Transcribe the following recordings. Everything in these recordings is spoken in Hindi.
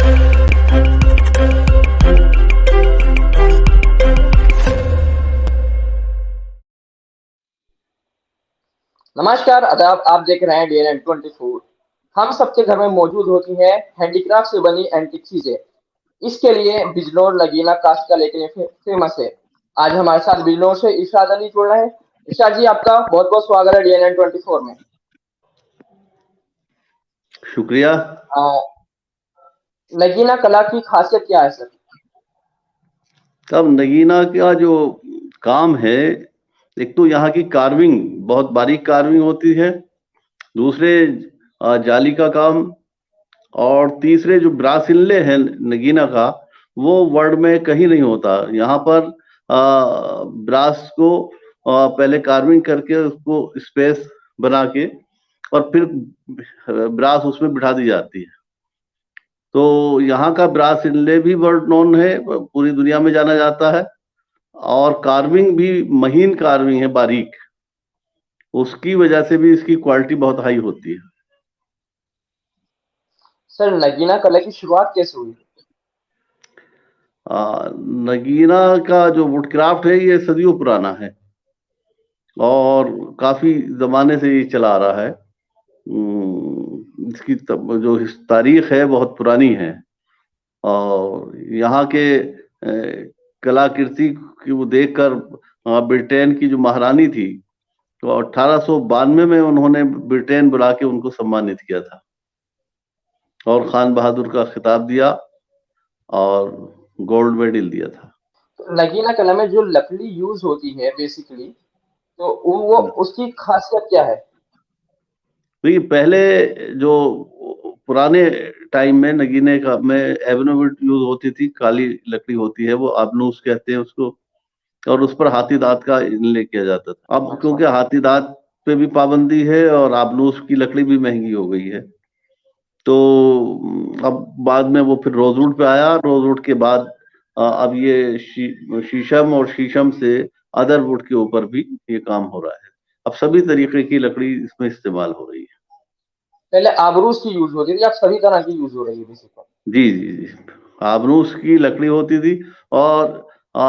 नमस्कार, आदाब। आप देख रहे हैं DN24। हम सबके घर में मौजूद होती हैं हैंडीक्राफ्ट से बनी एंटीक चीजें। इसके लिए बिजनौर लगीना कास्ट का लेके फेमस है। आज हमारे साथ बिजनौर से इरशाद अली जुड़ रहे हैं। इरशाद जी, आपका बहुत बहुत स्वागत है DN24 में। शुक्रिया। नगीना कला की खासियत क्या है सर? तब नगीना का जो काम है, एक तो यहाँ की कार्विंग बहुत बारीक कार्विंग होती है, दूसरे जाली का काम, और तीसरे जो ब्रास इनले है नगीना का, वो वर्ल्ड में कहीं नहीं होता। यहाँ पर ब्रास को पहले कार्विंग करके उसको स्पेस बना के और फिर ब्रास उसमें बिठा दी जाती है। तो यहाँ का ब्रास इनले भी वर्ल्ड नोन है, पूरी दुनिया में जाना जाता है। और कार्विंग भी महीन कार्विंग है, बारीक, उसकी वजह से भी इसकी क्वालिटी बहुत हाई होती है। सर, नगीना कला की शुरुआत कैसे हुई? नगीना का जो वुडक्राफ्ट है ये सदियों पुराना है और काफी जमाने से ये चला आ रहा है। इसकी जो तारीख है बहुत पुरानी है। और यहाँ के कलाकृति की वो देखकर ब्रिटेन की जो महारानी थी, तो 1892 में उन्होंने ब्रिटेन बुला के उनको सम्मानित किया था और खान बहादुर का खिताब दिया और गोल्ड मेडल दिया था। तो नगीना कला में जो लकड़ी यूज होती है बेसिकली, तो वो उसकी खासियत क्या है? देखिए, पहले जो पुराने टाइम में नगीने का में एबनोवुड यूज होती थी, काली लकड़ी होती है, वो आबनूस कहते हैं उसको, और उस पर हाथी दांत का इनले किया जाता था। अब क्योंकि हाथी दांत पे भी पाबंदी है और आबनूस की लकड़ी भी महंगी हो गई है, तो अब बाद में वो फिर रोजवुड पे आया। रोजवुड के बाद अब ये शीशम और शीशम से अदर वुड के ऊपर भी ये काम हो रहा है। अब सभी तरीके की लकड़ी इसमें इस्तेमाल हो रही है। पहले आबरूस की यूज होती थी, अब सभी तरह की यूज हो रही है बेसिकली। जी जी जी, आबनूस की लकड़ी होती थी। और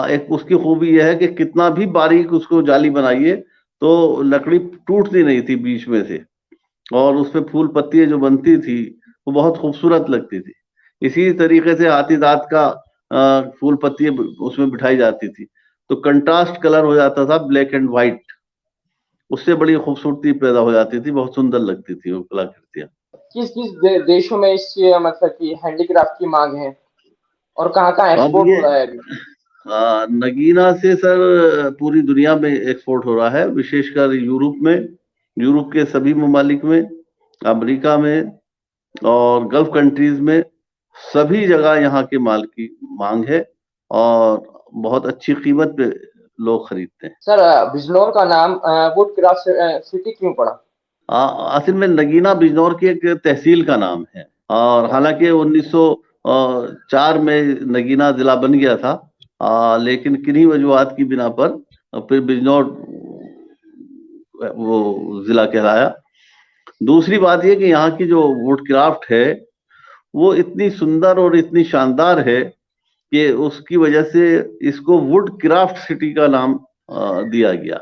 एक उसकी खूबी यह है कि कितना भी बारीक उसको जाली बनाइए तो लकड़ी टूटती नहीं थी बीच में से, और उसमें फूल पत्तियां जो बनती थी वो बहुत खूबसूरत लगती थी। इसी तरीके से हाथी दांत का फूल पत्तियां उसमें बिठाई जाती थी, तो कंट्रास्ट कलर हो जाता था, ब्लैक एंड व्हाइट। उससे बड़ी खूबसूरती पैदा हो जाती थी, बहुत सुंदर लगती थी वो कलाकृतियां। किस किस देशों में इस मतलब कि हैंडीक्राफ्ट की मांग है और कहाँ एक्सपोर्ट हो रहा है अभी? नगीना से सर पूरी दुनिया में एक्सपोर्ट हो रहा है, विशेषकर यूरोप में, यूरोप के सभी ममालिक में, अमेरिका में और गल्फ कंट्रीज में, सभी जगह यहाँ के माल की मांग है और बहुत अच्छी कीमत पे लोग खरीदते हैं। सर, बिजनौर का नाम वुड क्राफ्ट सिटी क्यों पड़ा? असल में नगीना बिजनौर की एक तहसील का नाम है, और हालांकि 1904 में नगीना जिला बन गया था, लेकिन किन्हीं वजूहात की बिना पर फिर बिजनौर वो जिला कहलाया। दूसरी बात यह कि यहाँ की जो वुड क्राफ्ट है वो इतनी सुंदर और इतनी शानदार है कि उसकी वजह से इसको वुड क्राफ्ट सिटी का नाम दिया गया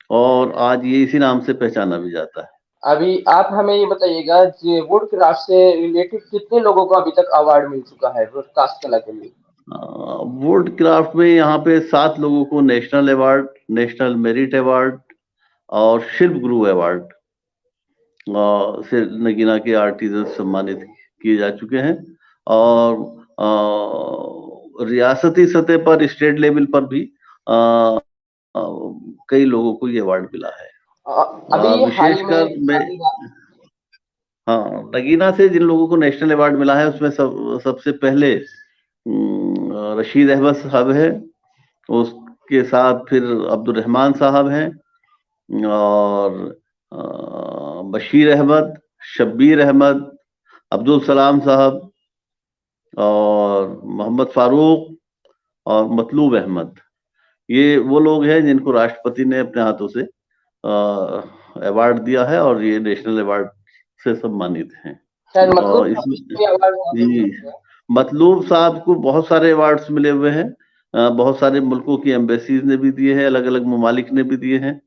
और आज ये इसी नाम से पहचाना भी जाता है। अभी आप हमें ये बताइएगा कि वुड क्राफ्ट से रिलेटेड कितने लोगों को अभी तक अवार्ड मिल चुका है वुड कास्ट कला के लिए? वुड क्राफ्ट में यहाँ पे 7 लोगों को national award, national merit award और शिल्प गुरु अवार्ड से नगीना के आर्टिजन सम्मानित किए जा चुके हैं। और रियासती सतह पर, स्टेट लेवल पर भी कई लोगों को ये अवार्ड मिला है। अभी विशेषकर मैं नगीना से जिन लोगों को नेशनल अवार्ड मिला है उसमें सबसे पहले रशीद अहमद साहब है, उसके साथ फिर अब्दुल रहमान साहब हैं, और बशीर अहमद, शब्बीर अहमद, अब्दुल सलाम साहब और मोहम्मद फारूक और मतलूब अहमद। ये वो लोग हैं जिनको राष्ट्रपति ने अपने हाथों से अवार्ड दिया है और ये नेशनल अवार्ड से सम्मानित हैं। शायद मतलब जी, मतलूब साहब को बहुत सारे अवार्ड्स मिले हुए हैं, बहुत सारे मुल्कों की एम्बेसीज ने भी दिए हैं, अलग अलग ममालिक ने भी दिए हैं,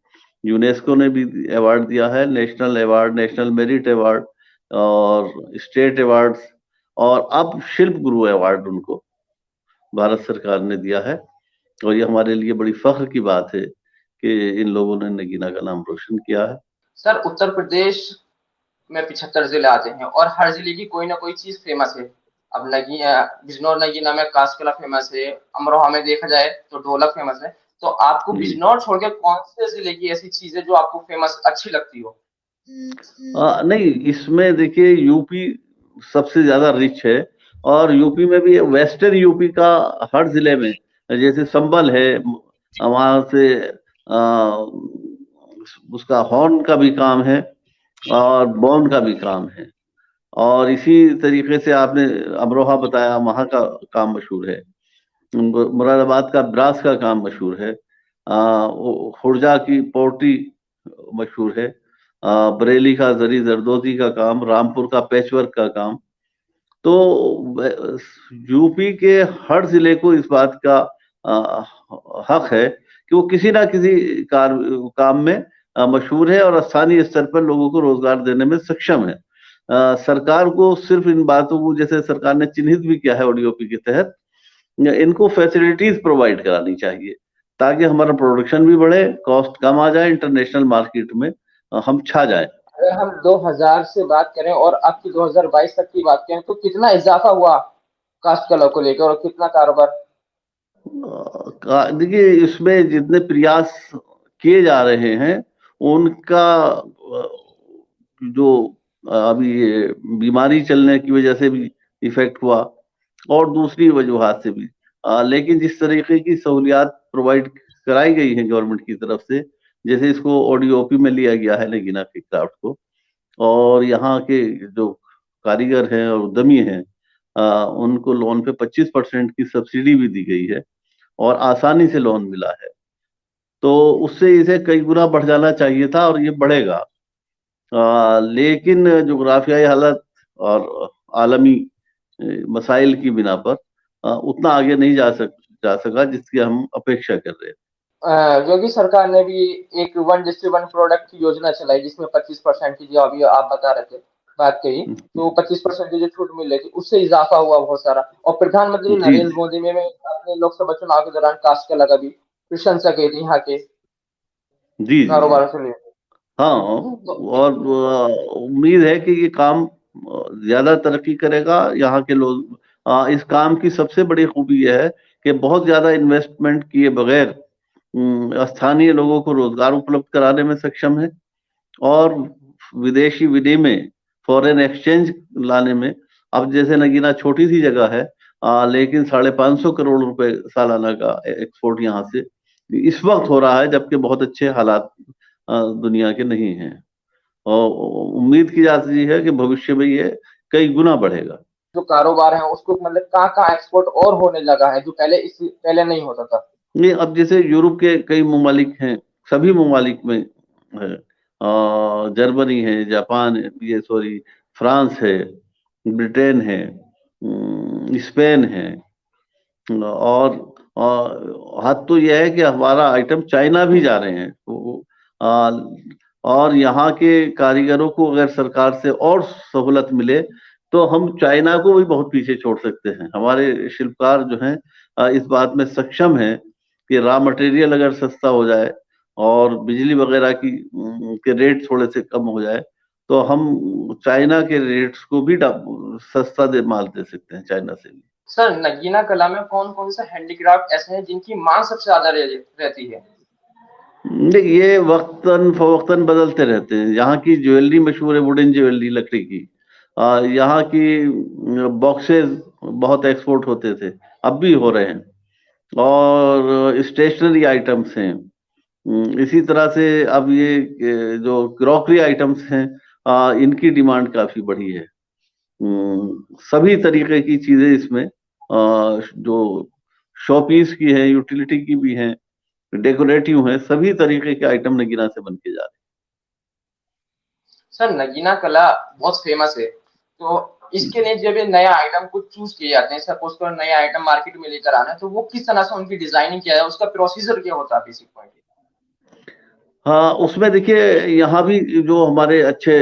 यूनेस्को ने भी अवार्ड दिया है, national award, national merit award और स्टेट अवार्ड्स, और अब शिल्प गुरु अवार्ड उनको भारत सरकार ने दिया है। और ये हमारे लिए बड़ी फख्र की बात है कि इन लोगों ने नगीना का नाम रोशन किया है। सर, उत्तर प्रदेश में 75 जिले आते हैं और हर जिले की कोई ना कोई चीज फेमस है। अब बिजनौर नगीना में कांच कला फेमस है, अमरोहा में देखा जाए तो ढोलक फेमस है। तो आपको जी। बिजनौर छोड़ के कौन से जिले की ऐसी चीज है जो आपको फेमस अच्छी लगती हो? नहीं, इसमें देखिए यूपी सबसे ज्यादा रिच है, और यूपी में भी वेस्टर्न यूपी का हर जिले में, जैसे संभल है, वहां से उसका हॉर्न का भी काम है और बॉन्ड का भी काम है, और इसी तरीके से आपने अमरोहा बताया, वहां का काम मशहूर है। मुरादाबाद का ब्रास का काम मशहूर है, खुर्जा की पोर्टी मशहूर है, बरेली का जरी जरदोजी का काम, रामपुर का पैचवर्क का काम। तो यूपी के हर जिले को इस बात का हक है कि वो किसी ना किसी काम में मशहूर है और स्थानीय स्तर पर लोगों को रोजगार देने में सक्षम है। सरकार को सिर्फ इन बातों को, जैसे सरकार ने चिन्हित भी किया है ओडीओपी के तहत, इनको फैसिलिटीज प्रोवाइड करानी चाहिए ताकि हमारा प्रोडक्शन भी बढ़े, कॉस्ट कम आ जाए, इंटरनेशनल मार्केट में हम छा जाए। अगर हम 2000 से बात करें और अब की 2022 तक की बात करें तो कितना इजाफा हुआ कास्ट कला को लेकर और कितना कारोबार? देखिए, इसमें जितने प्रयास किए जा रहे हैं उनका जो अभी ये बीमारी चलने की वजह से भी इफेक्ट हुआ और दूसरी वजूहात से भी, लेकिन जिस तरीके की सहूलियात प्रोवाइड कराई गई है गवर्नमेंट की तरफ से, जैसे इसको ओडीओपी में लिया गया है नगीना के क्राफ्ट को, और यहाँ के जो कारीगर हैं और उद्यमी हैं उनको लोन पे 25% की सब्सिडी भी दी गई है और आसानी से लोन मिला है। तो उससे इसे कई गुना बढ़ जाना चाहिए था और ये बढ़ेगा, लेकिन जोग्राफियाई हालत और आलमी मसाइल की बिना पर उतना आगे नहीं जा सका जिसकी हम अपेक्षा कर रहे थे। योगी सरकार ने भी एक 1:1 प्रोडक्ट की योजना चलाई जिसमें 25% की, जो अभी आप बता रहे थे, बात कही, तो 25% की जो छूट मिल रही थी उससे इजाफा हुआ बहुत सारा। और प्रधानमंत्री जी नरेंद्र मोदी ने अपने लोकसभा चुनाव के दौरान कास्ट कला का भी प्रशंसा की थी यहाँ के जी जी जी। कारोबार से लेकर। हाँ, तो और उम्मीद है कि ये काम ज्यादा तरक्की करेगा। यहाँ के लोग, इस काम की सबसे बड़ी खूबी यह है कि बहुत ज्यादा इन्वेस्टमेंट किए बगैर स्थानीय लोगों को रोजगार उपलब्ध कराने में सक्षम है, और विदेशी विनिमय, फॉरेन एक्सचेंज लाने में। अब जैसे नगीना छोटी सी जगह है, लेकिन 550 करोड़ रुपए सालाना का एक्सपोर्ट यहाँ से इस वक्त हो रहा है, जबकि बहुत अच्छे हालात दुनिया के नहीं हैं, और उम्मीद की जाती है कि भविष्य में ये कई गुना बढ़ेगा। जो कारोबार है उसको मतलब कहाँ कहाँ एक्सपोर्ट और होने लगा है जो पहले नहीं होता था? ये अब जैसे यूरोप के कई ममालिक हैं, सभी ममालिक में है, जर्मनी है, जापान है, ये सॉरी फ्रांस है, ब्रिटेन है, स्पेन है, और हाथ तो यह है कि हमारा आइटम चाइना भी जा रहे हैं, और यहाँ के कारीगरों को अगर सरकार से और सहूलत मिले तो हम चाइना को भी बहुत पीछे छोड़ सकते हैं। हमारे शिल्पकार जो हैं इस बात में सक्षम है कि रॉ मटेरियल अगर सस्ता हो जाए और बिजली वगैरह के रेट थोड़े से कम हो जाए तो हम चाइना के रेट्स को भी सस्ता माल दे सकते हैं चाइना से भी। सर, नगीना कला में कौन कौन से हैंडीक्राफ्ट ऐसे हैं जिनकी मांग सबसे ज्यादा रहती है? देखिए, ये वक्तन फवक्तन बदलते रहते हैं। यहाँ की ज्वेलरी मशहूर है, वुडन ज्वेलरी, लकड़ी की। यहाँ की बॉक्सेस बहुत एक्सपोर्ट होते थे, अब भी हो रहे हैं, और स्टेशनरी आइटम्स हैं। इसी तरह से अब ये जो क्रॉकरी आइटम्स हैं, इनकी डिमांड काफी बढ़ी है। सभी तरीके की चीजें इसमें, जो शोपीस की है, यूटिलिटी की भी हैं, डेकोरेटिव है, सभी तरीके के आइटम नगीना से बन के जा रहे हैं। सर, नगीना कला बहुत फेमस है, तो इसके लिए जब ये नया आइटम कुछ चूज किए जाते हैं, सपोज करो नया आइटम मार्केट में लेकर आना है, तो वो किस तरह से उनकी डिजाइनिंग किया है, उसका प्रोसीजर क्या होता है बेसिक पॉइंट? हाँ, उसमें देखिए यहाँ भी जो हमारे अच्छे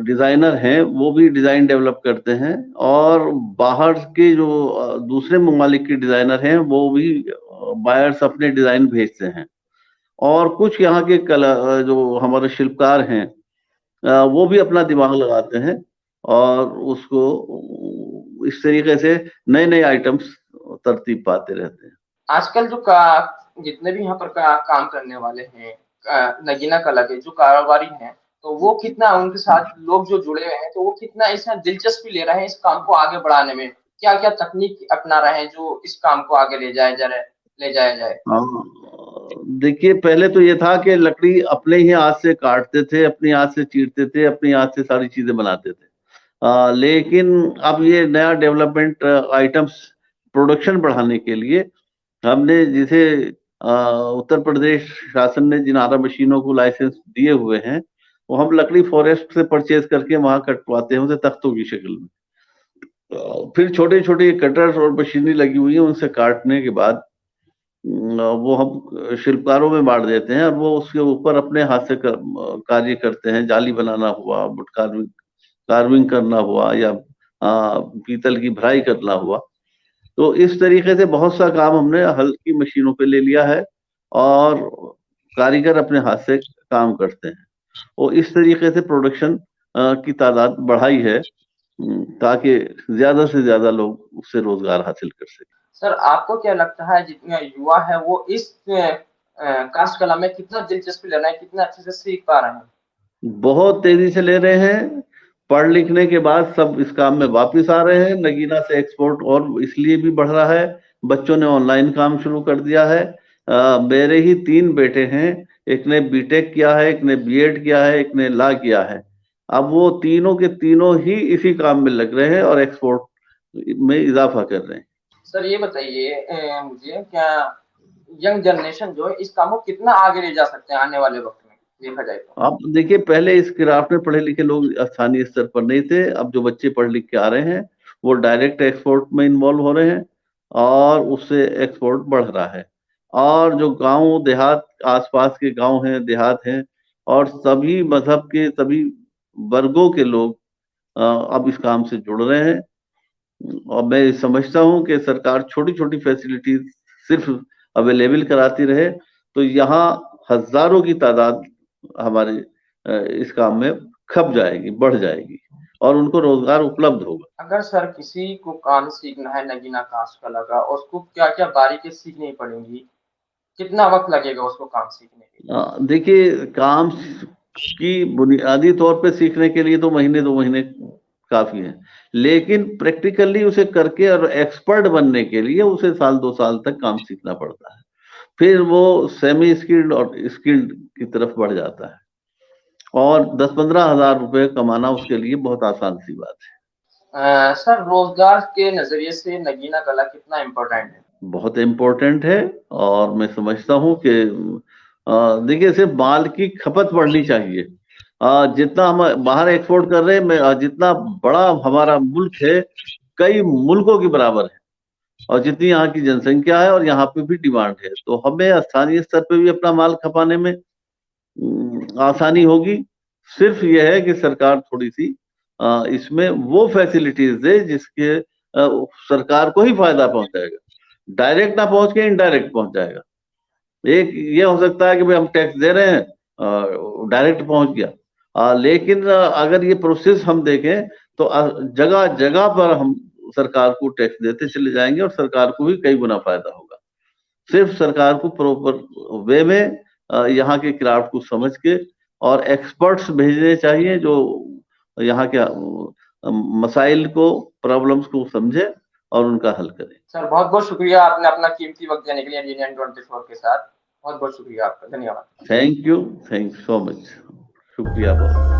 डिजाइनर हैं वो भी डिजाइन डेवलप करते हैं, और बाहर के जो दूसरे ममालिक के डिजाइनर हैं वो भी बायर्स अपने डिजाइन भेजते हैं, और कुछ यहाँ के कला जो हमारे शिल्पकार हैं वो भी अपना दिमाग लगाते हैं, और उसको इस तरीके से नए नए आइटम्स तरतीब पाते रहते हैं। आजकल जो जितने भी यहाँ पर काम करने वाले हैं, नगीना कला के जो कारोबारी हैं, तो वो कितना उनके साथ लोग जो जुड़े हुए हैं, तो वो कितना इसमें दिलचस्पी ले रहे हैं इस काम को आगे बढ़ाने में? क्या क्या तकनीक अपना रहे हैं जो इस काम को आगे ले जाया जाए? देखिए पहले तो ये था कि लकड़ी अपने ही हाथ से काटते थे, अपने हाथ से चीरते थे, अपने हाथ से सारी चीजें बनाते थे। लेकिन अब ये नया डेवलपमेंट आइटम्स प्रोडक्शन बढ़ाने के लिए हमने जिसे उत्तर प्रदेश शासन ने जिन आरा मशीनों को लाइसेंस दिए हुए हैं, वो हम लकड़ी फॉरेस्ट से परचेज करके वहां कटवाते हैं उसे तख्तों की शक्ल में। फिर छोटे छोटे कटर्स और मशीनरी लगी हुई है, उनसे काटने के बाद वो हम शिल्पकारों में बांट देते हैं, और वो उसके ऊपर अपने हाथ से कार्य करते हैं। जाली बनाना हुआ, वुड कार्विंग करना हुआ, या पीतल की भराई करना हुआ। तो इस तरीके से बहुत सा काम हमने हल्की मशीनों पे ले लिया है, और कारीगर अपने हाथ से काम करते हैं, और इस तरीके से प्रोडक्शन की तादाद बढ़ाई है, ताकि ज्यादा से ज्यादा लोग उससे रोजगार हासिल कर सकें। सर, आपको क्या लगता है जितने युवा है वो इस कास्ट कला में कितना दिलचस्पी ले रहे हैं, कितना अच्छे से सीख पा रहे हैं? बहुत तेजी से ले रहे हैं। पढ़ लिखने के बाद सब इस काम में वापस आ रहे हैं। नगीना से एक्सपोर्ट और इसलिए भी बढ़ रहा है, बच्चों ने ऑनलाइन काम शुरू कर दिया है। मेरे ही 3 बेटे हैं, एक ने बीटेक किया है, एक ने बीएड किया है, एक ने लॉ किया है। अब वो तीनों के तीनों ही इसी काम में लग रहे हैं और एक्सपोर्ट में इजाफा कर रहे हैं। सर ये बताइए मुझे, क्या यंग जनरेशन जो है इस काम को कितना आगे ले जा सकते हैं आने वाले वक्त में, देखा जाए तो? आप देखिए पहले इस क्राफ्ट में पढ़े लिखे लोग स्थानीय स्तर पर नहीं थे। अब जो बच्चे पढ़ लिख के आ रहे हैं वो डायरेक्ट एक्सपोर्ट में इन्वॉल्व हो रहे हैं, और उससे एक्सपोर्ट बढ़ रहा है। और जो गांव देहात, आसपास के गांव हैं, देहात हैं, और सभी मजहब के सभी वर्गों के लोग अब इस काम से जुड़ रहे हैं। और मैं समझता हूं कि सरकार छोटी छोटी फैसिलिटीज सिर्फ अवेलेबल कराती रहे तो यहाँ हजारों की तादाद हमारे इस काम में खप जाएगी, बढ़ जाएगी, और उनको रोजगार उपलब्ध होगा। अगर सर किसी को काम सीखना है नगीना कास्ट कला का, उसको क्या क्या बारीकी सीखनी पड़ेंगी, कितना वक्त लगेगा उसको काम सीखने के लिए? देखिए काम की बुनियादी तौर पे सीखने के लिए तो महीने 2 महीने काफी है, लेकिन प्रैक्टिकली उसे करके और एक्सपर्ट बनने के लिए उसे 1-2 साल तक काम सीखना पड़ता है। फिर वो सेमी स्किल्ड और स्किल्ड की तरफ बढ़ जाता है, और 10-15 हजार रुपए कमाना उसके लिए बहुत आसान सी बात है। सर रोजगार के नजरिए से नगीना कला कितना इम्पोर्टेंट है? बहुत इम्पोर्टेंट है, और मैं समझता हूँ कि देखिए सिर्फ माल की खपत बढ़नी चाहिए। जितना हम बाहर एक्सपोर्ट कर रहे हैं, जितना बड़ा हमारा मुल्क है, कई मुल्कों के बराबर है, और जितनी यहाँ की जनसंख्या है और यहाँ पे भी डिमांड है, तो हमें स्थानीय स्तर पे भी अपना माल खपाने में आसानी होगी। सिर्फ यह है कि सरकार थोड़ी सी इसमें वो फैसिलिटीज दे जिसके सरकार को ही फायदा पहुंचाएगा, डायरेक्ट ना पहुंच के इनडायरेक्ट पहुंच जाएगा। एक ये हो सकता है कि भाई हम टैक्स दे रहे हैं, डायरेक्ट पहुंच गया, लेकिन अगर ये प्रोसेस हम देखें तो जगह जगह पर हम सरकार को टैक्स देते चले जाएंगे, और सरकार को भी कई गुना फायदा होगा। सिर्फ सरकार को प्रॉपर वे में यहाँ के क्राफ्ट को समझ के और एक्सपर्ट्स भेजने चाहिए जो यहाँ के मसाइल को, प्रॉब्लम्स को समझे और उनका हल करें। सर बहुत बहुत शुक्रिया, आपने अपना कीमती वक्त देने के लिए DN 24 के साथ। बहुत बहुत शुक्रिया आपका, धन्यवाद। थैंक यू सो मच, शुक्रिया बहुत।